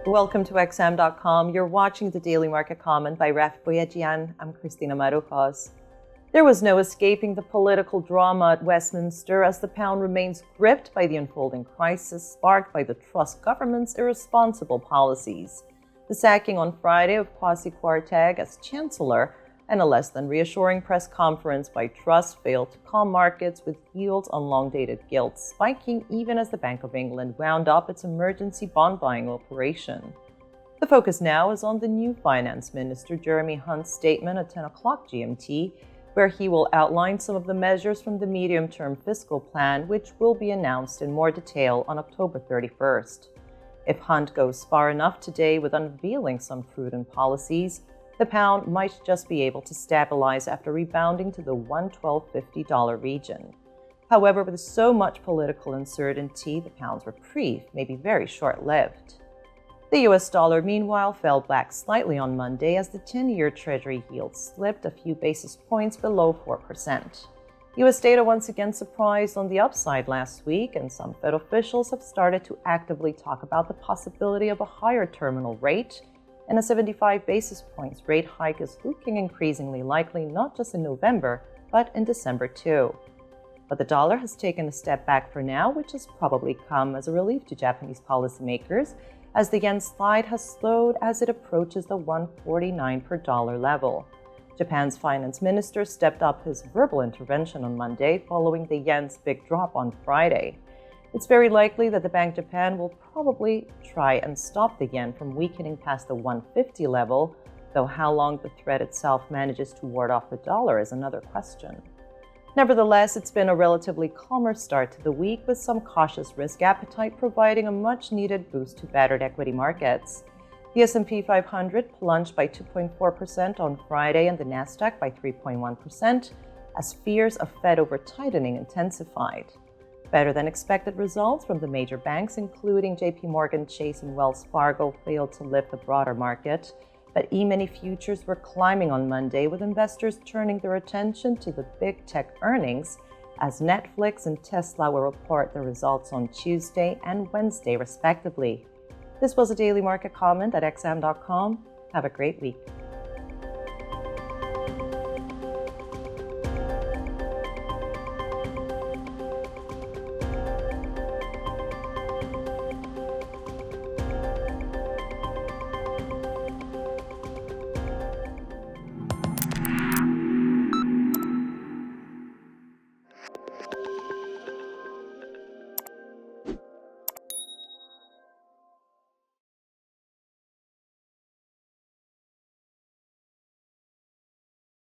Welcome to XM.com. You're watching the Daily Market Comment by Raf Boyajian. I'm Christina Marujos. There was no escaping the political drama at Westminster as the pound remains gripped by the unfolding crisis sparked by the Truss government's irresponsible policies. The sacking on Friday of Kwasi Kwarteng as Chancellor and a less than reassuring press conference by Truss failed to calm markets, with yields on long-dated gilts spiking even as the Bank of England wound up its emergency bond buying operation. The focus now is on the new Finance Minister Jeremy Hunt's statement at 10 o'clock GMT, where he will outline some of the measures from the medium-term fiscal plan, which will be announced in more detail on October 31st. If Hunt goes far enough today with unveiling some prudent policies, the pound might just be able to stabilize after rebounding to the $112.50 region. However, with so much political uncertainty, the pound's reprieve may be very short-lived. The US dollar, meanwhile, fell back slightly on Monday as the 10-year Treasury yield slipped a few basis points below 4%. US data once again surprised on the upside last week, and some Fed officials have started to actively talk about the possibility of a higher terminal rate, and a 75 basis points rate hike is looking increasingly likely not just in November, but in December too. But the dollar has taken a step back for now, which has probably come as a relief to Japanese policymakers, as the yen slide has slowed as it approaches the 149 per dollar level. Japan's finance minister stepped up his verbal intervention on Monday following the yen's big drop on Friday. It's very likely that the Bank of Japan will probably try and stop the yen from weakening past the 150 level, though how long the threat itself manages to ward off the dollar is another question. Nevertheless, it's been a relatively calmer start to the week, with some cautious risk appetite providing a much-needed boost to battered equity markets. The S&P 500 plunged by 2.4% on Friday and the Nasdaq by 3.1% as fears of Fed over-tightening intensified. Better than expected results from the major banks, including JP Morgan Chase and Wells Fargo, failed to lift the broader market, but E-mini futures were climbing on Monday, with investors turning their attention to the big tech earnings as Netflix and Tesla will report their results on Tuesday and Wednesday, respectively. This was a Daily Market Comment at XM.com. Have a great week.